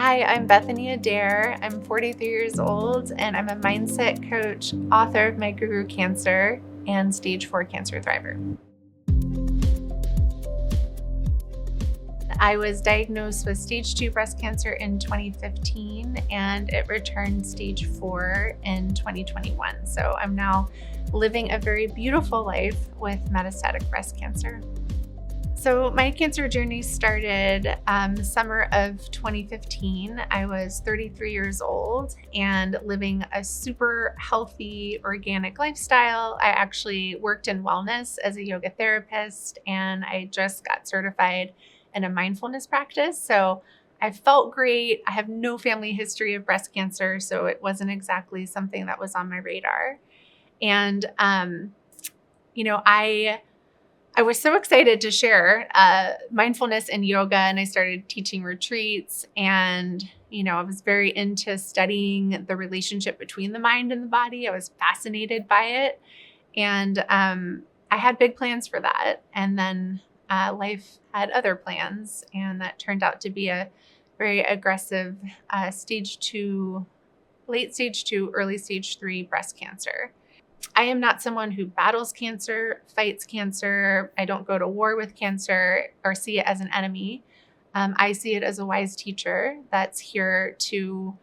Hi, I'm Bethany Adair. I'm 43 years old and I'm a mindset coach, author of My Guru Cancer, and stage 4 cancer thriver. I was diagnosed with stage 2 breast cancer in 2015 and it returned stage 4 in 2021. So I'm now living a very beautiful life with metastatic breast cancer. So my cancer journey started the summer of 2015. I was 33 years old and living a super healthy, organic lifestyle. I actually worked in wellness as a yoga therapist, and I just got certified in a mindfulness practice. So I felt great. I have no family history of breast cancer, so it wasn't exactly something that was on my radar. And, I was so excited to share mindfulness and yoga, and I started teaching retreats. And, I was very into studying the relationship between the mind and the body. I was fascinated by it. And I had big plans for that. And then life had other plans, and that turned out to be a very aggressive stage 2, late stage 2, early stage 3 breast cancer. I am not someone who battles cancer, fights cancer. I don't go to war with cancer or see it as an enemy. I see it as a wise teacher that's here to,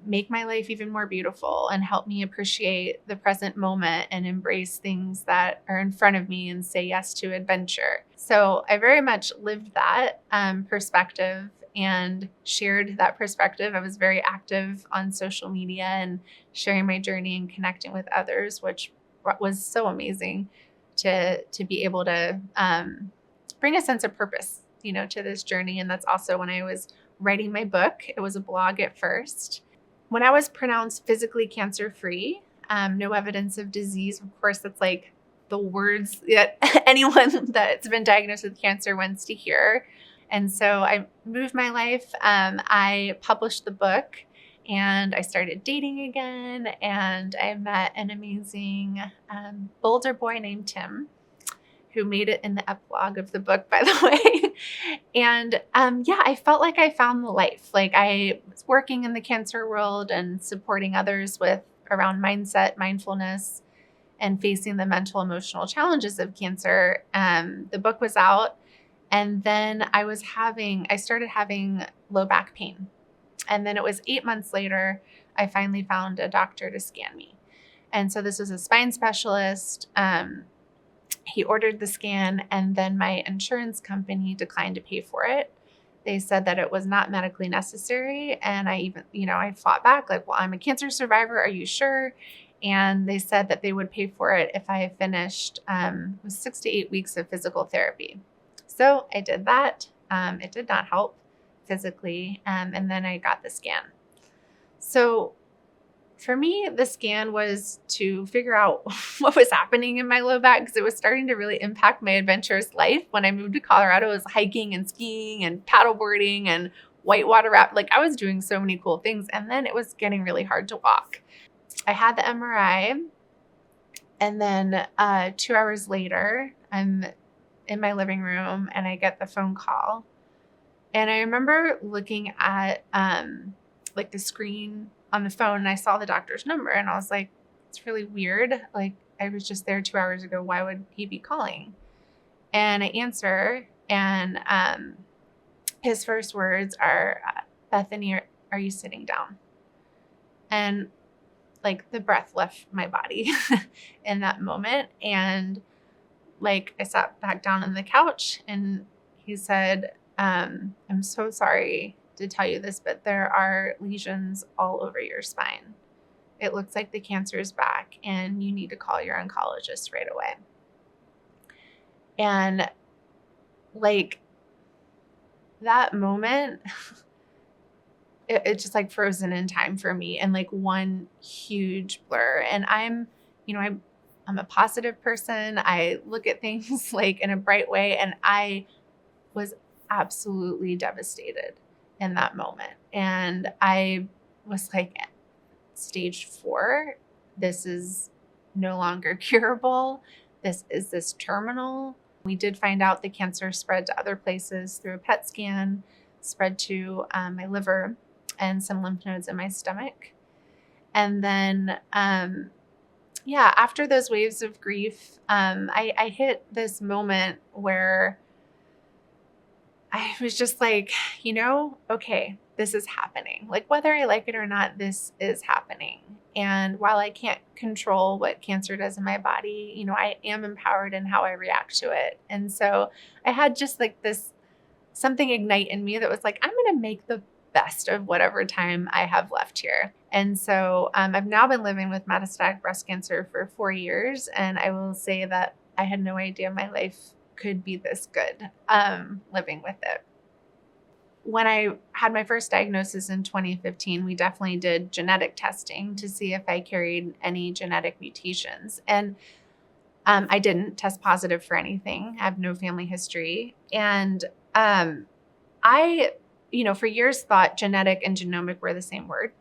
make my life even more beautiful and help me appreciate the present moment and embrace things that are in front of me and say yes to adventure. So I very much lived that perspective and shared that perspective. I was very active on social media and sharing my journey and connecting with others, which was so amazing to be able to bring a sense of purpose, to this journey. And that's also when I was writing my book. It was a blog at first. When I was pronounced physically cancer-free, no evidence of disease, of course, that's like the words that anyone that's been diagnosed with cancer wants to hear. And so I moved my life. I published the book and I started dating again. And I met an amazing older boy named Tim, who made it in the epilogue of the book, by the way. And I felt like I found the life. Like I was working in the cancer world and supporting others with around mindset, mindfulness, and facing the mental, emotional challenges of cancer. The book was out. And then I started having low back pain. And then it was 8 months later, I finally found a doctor to scan me. And so this was a spine specialist. He ordered the scan, and then my insurance company declined to pay for it. They said that it was not medically necessary. And I even, I fought back like, well, I'm a cancer survivor. Are you sure? And they said that they would pay for it if I finished 6 to 8 weeks of physical therapy. So I did that. It did not help physically. And then I got the scan. So for me, the scan was to figure out what was happening in my low back, because it was starting to really impact my adventurous life. When I moved to Colorado, I was hiking and skiing and paddleboarding and whitewater raft. Like I was doing so many cool things. And then it was getting really hard to walk. I had the MRI. And then 2 hours later, I'm in my living room and I get the phone call. And I remember looking at like the screen on the phone, and I saw the doctor's number and I was like, it's really weird. Like I was just there 2 hours ago. Why would he be calling? And I answer, and his first words are, Bethany, are you sitting down? And like the breath left my body in that moment. And like I sat back down on the couch and he said, I'm so sorry to tell you this, but there are lesions all over your spine. It looks like the cancer is back and you need to call your oncologist right away. And like that moment, it just like frozen in time for me and like one huge blur. And I'm a positive person. I look at things like in a bright way, and I was absolutely devastated in that moment. And I was like, stage 4, this is no longer curable. This terminal. We did find out the cancer spread to other places through a PET scan. spread to my liver and some lymph nodes in my stomach. And then, after those waves of grief, I hit this moment where I was just like, okay, this is happening. Like, whether I like it or not, this is happening. And while I can't control what cancer does in my body, I am empowered in how I react to it. And so I had just like this something ignite in me that was like, I'm going to make the best of whatever time I have left here. And so I've now been living with metastatic breast cancer for 4 years. And I will say that I had no idea my life could be this good living with it. When I had my first diagnosis in 2015, we definitely did genetic testing to see if I carried any genetic mutations. And I didn't test positive for anything. I have no family history. And I, for years thought genetic and genomic were the same word.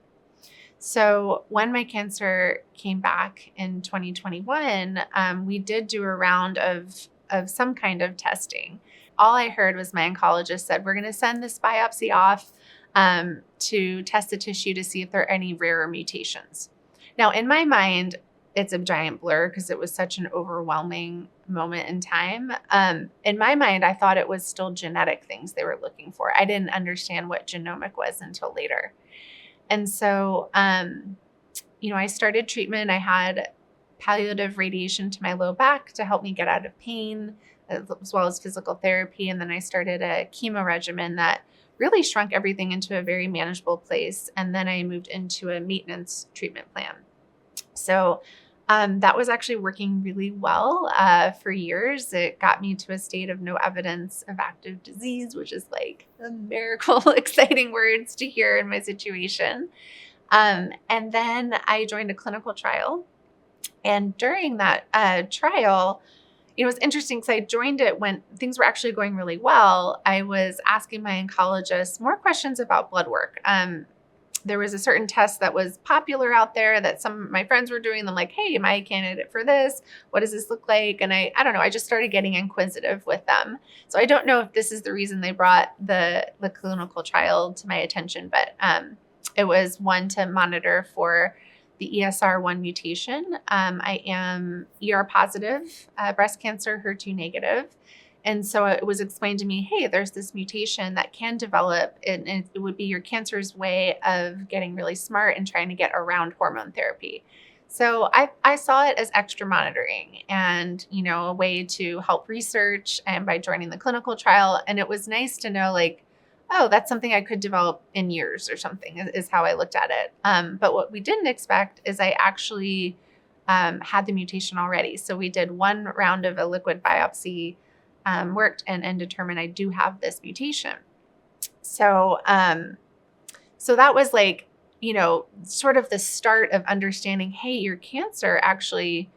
So when my cancer came back in 2021, we did do a round of some kind of testing. All I heard was my oncologist said, we're going to send this biopsy off to test the tissue to see if there are any rarer mutations. Now, in my mind, it's a giant blur because it was such an overwhelming moment in time. In my mind, I thought it was still genetic things they were looking for. I didn't understand what genomic was until later. And so, I started treatment. I had palliative radiation to my low back to help me get out of pain, as well as physical therapy. And then I started a chemo regimen that really shrunk everything into a very manageable place. And then I moved into a maintenance treatment plan. So that was actually working really well for years. It got me to a state of no evidence of active disease, which is like a miracle, exciting words to hear in my situation. And then I joined a clinical trial. And during that trial, it was interesting because I joined it when things were actually going really well. I was asking my oncologist more questions about blood work. There was a certain test that was popular out there that some of my friends were doing. I'm like, hey, am I a candidate for this? What does this look like? And I don't know. I just started getting inquisitive with them. So I don't know if this is the reason they brought the clinical trial to my attention, but it was one to monitor for the ESR1 mutation. I am ER positive, breast cancer, HER2 negative. And so it was explained to me, hey, there's this mutation that can develop, and it would be your cancer's way of getting really smart and trying to get around hormone therapy. So I saw it as extra monitoring and, a way to help research and by joining the clinical trial. And it was nice to know like, oh, that's something I could develop in years or something is how I looked at it. But what we didn't expect is I actually had the mutation already. So we did one round of a liquid biopsy, worked and determined I do have this mutation. So that was like, sort of the start of understanding, hey, your cancer actually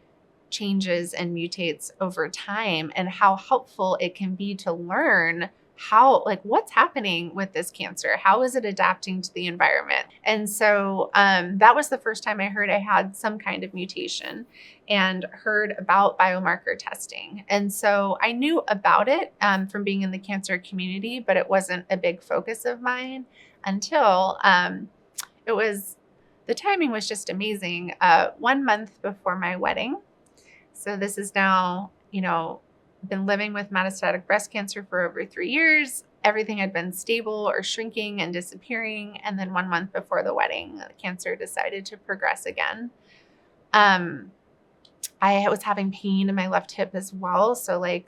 changes and mutates over time, and how helpful it can be to learn how, like, what's happening with this cancer? How is it adapting to the environment? And so that was the first time I heard I had some kind of mutation and heard about biomarker testing. And so I knew about it from being in the cancer community, but it wasn't a big focus of mine until the timing was just amazing. 1 month before my wedding. So this is now, been living with metastatic breast cancer for over 3 years. Everything had been stable or shrinking and disappearing. And then 1 month before the wedding, the cancer decided to progress again. I was having pain in my left hip as well. So it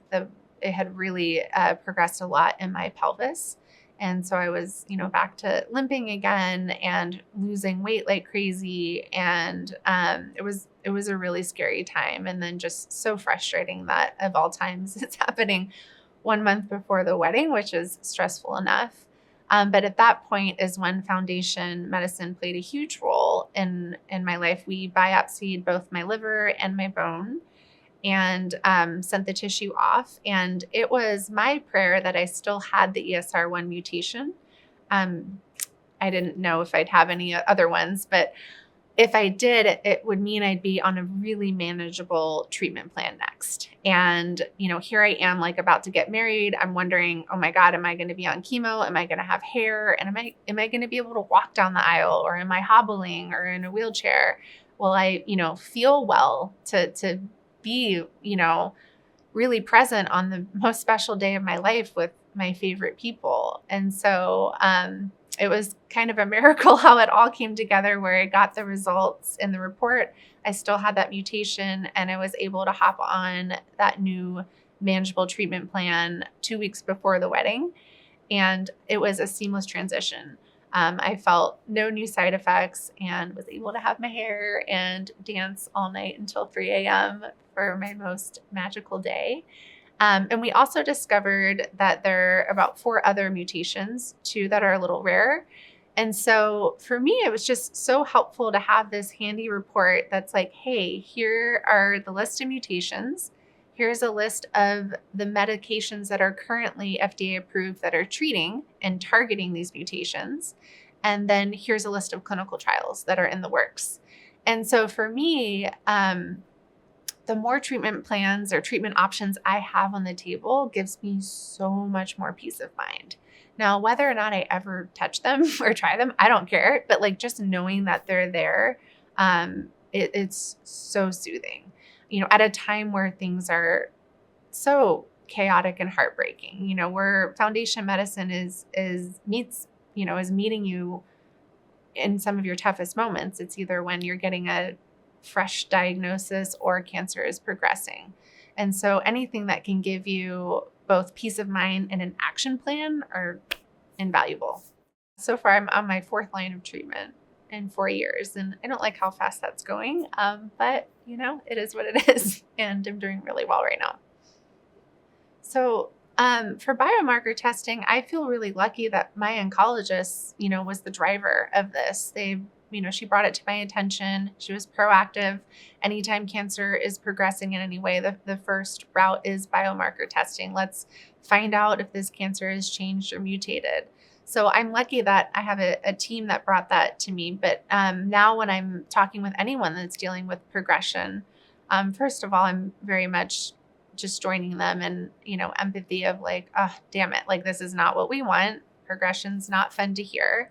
had really progressed a lot in my pelvis. And so I was, back to limping again and losing weight like crazy. And it was a really scary time. And then just so frustrating that of all times it's happening 1 month before the wedding, which is stressful enough. But at that point is when Foundation Medicine played a huge role in my life. We biopsied both my liver and my bone and sent the tissue off. And it was my prayer that I still had the ESR1 mutation. I didn't know if I'd have any other ones, but if I did, it would mean I'd be on a really manageable treatment plan next. And, here I am like about to get married. I'm wondering, oh my God, am I going to be on chemo? Am I going to have hair? And am I going to be able to walk down the aisle, or am I hobbling or in a wheelchair? Will I, feel well to be, really present on the most special day of my life with my favorite people? And so, it was kind of a miracle how it all came together, where I got the results in the report. I still had that mutation, and I was able to hop on that new manageable treatment plan 2 weeks before the wedding. And it was a seamless transition. I felt no new side effects and was able to have my hair and dance all night until 3 a.m. for my most magical day. And we also discovered that there are about 4 other mutations, 2 that are a little rare. And so for me, it was just so helpful to have this handy report that's like, hey, here are the list of mutations. Here's a list of the medications that are currently FDA approved that are treating and targeting these mutations. And then here's a list of clinical trials that are in the works. And so for me, the more treatment plans or treatment options I have on the table gives me so much more peace of mind. Now, whether or not I ever touch them or try them, I don't care. But like just knowing that they're there, it's so soothing. At a time where things are so chaotic and heartbreaking, where foundation medicine is meeting you in some of your toughest moments. It's either when you're getting a fresh diagnosis or cancer is progressing. And so anything that can give you both peace of mind and an action plan are invaluable. So far, I'm on my 4th line of treatment in 4 years, and I don't like how fast that's going. But it is what it is, and I'm doing really well right now. So for biomarker testing, I feel really lucky that my oncologist, was the driver of this. She brought it to my attention. She was proactive. Anytime cancer is progressing in any way, the first route is biomarker testing. Let's find out if this cancer has changed or mutated. So I'm lucky that I have a team that brought that to me. But now when I'm talking with anyone that's dealing with progression, first of all, I'm very much just joining them and, empathy of like, oh, damn it. Like, this is not what we want. Progression's not fun to hear.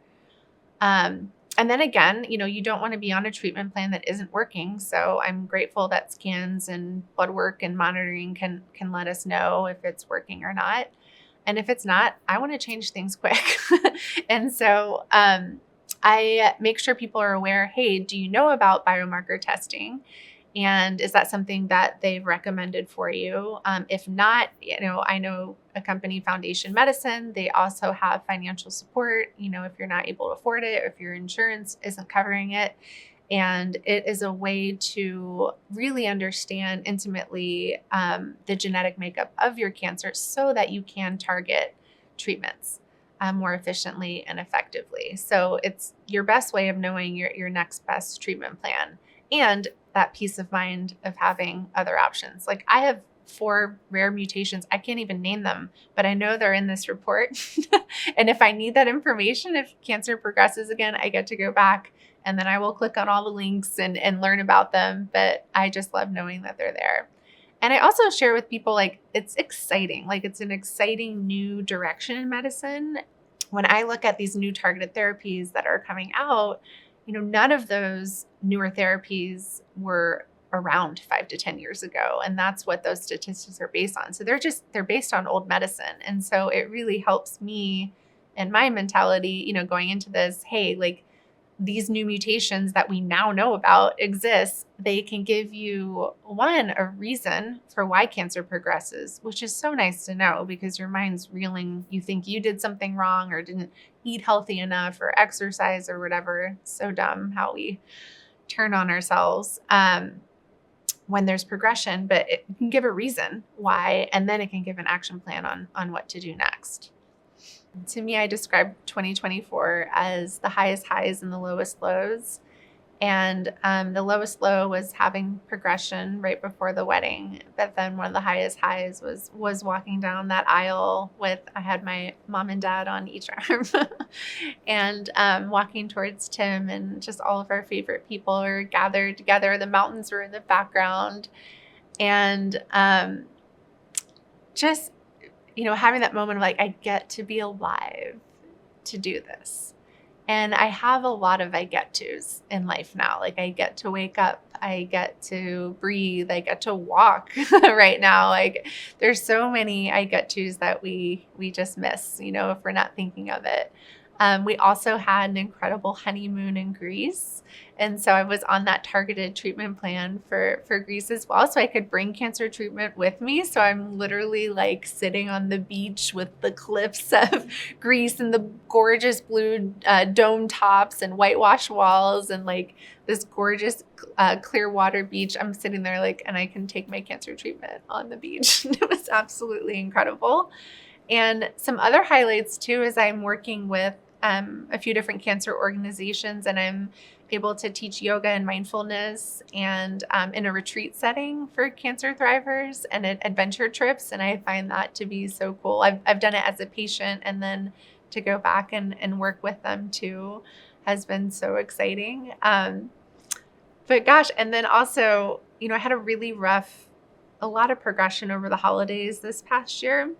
And then again, you don't want to be on a treatment plan that isn't working. So I'm grateful that scans and blood work and monitoring can let us know if it's working or not. And if it's not, I want to change things quick. And so I make sure people are aware, hey, do you know about biomarker testing? And is that something that they've recommended for you? If not, I know a company, Foundation Medicine, they also have financial support, if you're not able to afford it, or if your insurance isn't covering it. And it is a way to really understand intimately the genetic makeup of your cancer so that you can target treatments more efficiently and effectively. So it's your best way of knowing your next best treatment plan. And that peace of mind of having other options. Like I have 4 rare mutations. I can't even name them, but I know they're in this report. And if I need that information, if cancer progresses again, I get to go back and then I will click on all the links and learn about them. But I just love knowing that they're there. And I also share with people, like, it's exciting. Like, it's an exciting new direction in medicine. When I look at these new targeted therapies that are coming out, none of those newer therapies were around 5 to 10 years ago. And that's what those statistics are based on. So they're based on old medicine. And so it really helps me and my mentality, going into this, hey, like these new mutations that we now know about exist. They can give you a reason for why cancer progresses, which is so nice to know because your mind's reeling. You think you did something wrong or didn't eat healthy enough or exercise or whatever. It's so dumb how we turn on ourselves when there's progression, but it can give a reason why, and then it can give an action plan on what to do next. To me, I describe 2024 as the highest highs and the lowest lows. And the lowest low was having progression right before the wedding. But then one of the highest highs was walking down that aisle I had my mom and dad on each arm and walking towards Tim, and just all of our favorite people were gathered together. The mountains were in the background. And just, having that moment of like, I get to be alive to do this. And I have a lot of I get tos in life now. Like, I get to wake up, I get to breathe, I get to walk right now. Like, there's so many I get tos that we just miss, if we're not thinking of it. We also had an incredible honeymoon in Greece. And so I was on that targeted treatment plan for Greece as well. So I could bring cancer treatment with me. So I'm literally like sitting on the beach with the cliffs of Greece and the gorgeous blue dome tops and whitewashed walls and like this gorgeous clear water beach. I'm sitting there and I can take my cancer treatment on the beach. It was absolutely incredible. And some other highlights too is I'm working with a few different cancer organizations, and I'm able to teach yoga and mindfulness and in a retreat setting for cancer thrivers and at adventure trips. And I find that to be so cool. I've done it as a patient, and then to go back and work with them too has been so exciting. But gosh, and then also, I had a lot of progression over the holidays this past year.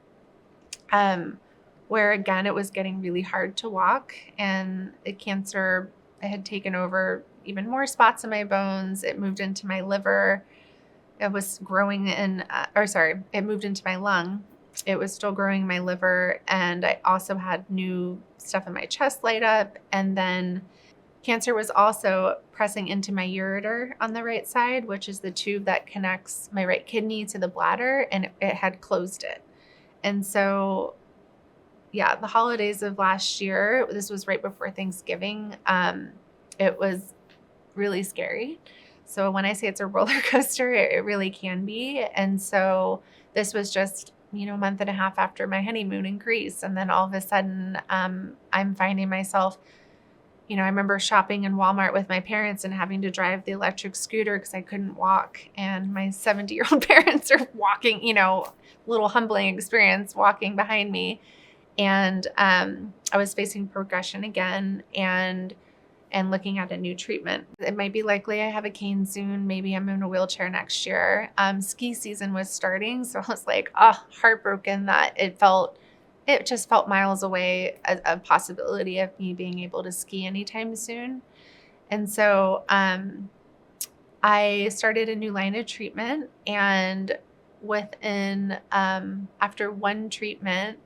Where again, it was getting really hard to walk, and the cancer had taken over even more spots in my bones. It moved into my liver. It was growing it moved into my lung. It was still growing in my liver. And I also had new stuff in my chest light up. And then cancer was also pressing into my ureter on the right side, which is the tube that connects my right kidney to the bladder, and it had closed it. And so the holidays of last year, this was right before Thanksgiving. It was really scary. So when I say it's a roller coaster, it really can be. And so this was just, a month and a half after my honeymoon in Greece. And then all of a sudden, I'm finding myself, I remember shopping in Walmart with my parents and having to drive the electric scooter because I couldn't walk. And my 70-year-old parents are walking, little humbling experience walking behind me. And I was facing progression again and looking at a new treatment. It might be likely I have a cane soon. Maybe I'm in a wheelchair next year. Ski season was starting. So I was like, heartbroken that it just felt miles away, a possibility of me being able to ski anytime soon. And so I started a new line of treatment, and within, after one treatment,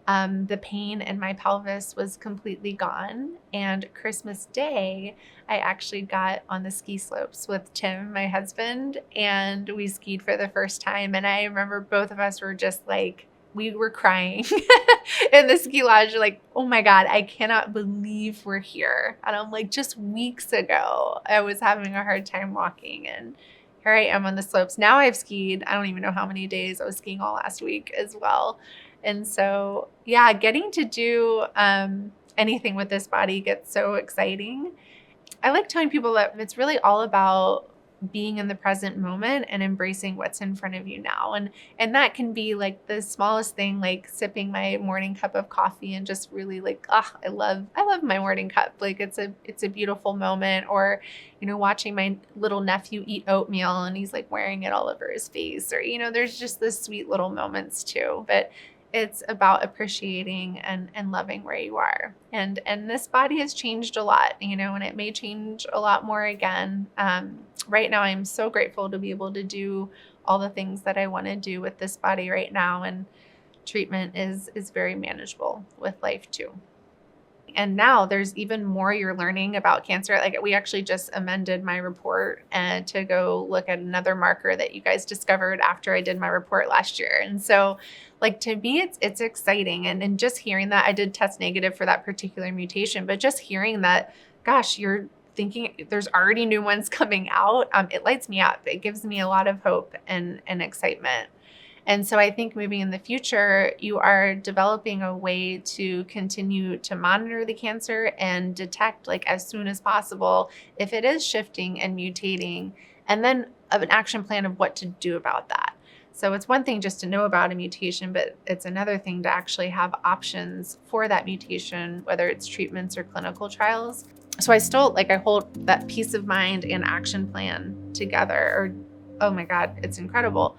the pain in my pelvis was completely gone. And Christmas Day, I actually got on the ski slopes with Tim, my husband, and we skied for the first time. And I remember both of us were just like, we were crying in the ski lodge, like, oh my God, I cannot believe we're here. And I'm like, just weeks ago, I was having a hard time walking, and here I am on the slopes. Now I've skied, I don't even know how many days. I was skiing all last week as well. And so, getting to do anything with this body gets so exciting. I like telling people that it's really all about being in the present moment and embracing what's in front of you now. And that can be like the smallest thing, like sipping my morning cup of coffee and just really like, I love my morning cup. Like it's a beautiful moment. Or, watching my little nephew eat oatmeal and he's like wearing it all over his face, or, there's just this sweet little moments too. But it's about appreciating and loving where you are. And this body has changed a lot, and it may change a lot more again. Right now, I'm so grateful to be able to do all the things that I want to do with this body right now. And treatment is very manageable with life too. And now there's even more you're learning about cancer. Like, we actually just amended my report and to go look at another marker that you guys discovered after I did my report last year. And so, like, to me, it's exciting. And just hearing that, I did test negative for that particular mutation, but just hearing that, gosh, you're thinking there's already new ones coming out, it lights me up. It gives me a lot of hope and excitement. And so I think moving in the future, you are developing a way to continue to monitor the cancer and detect, like, as soon as possible if it is shifting and mutating, and then of an action plan of what to do about that. So it's one thing just to know about a mutation, but it's another thing to actually have options for that mutation, whether it's treatments or clinical trials. So I still, like, I hold that peace of mind and action plan together, or, oh my God, it's incredible.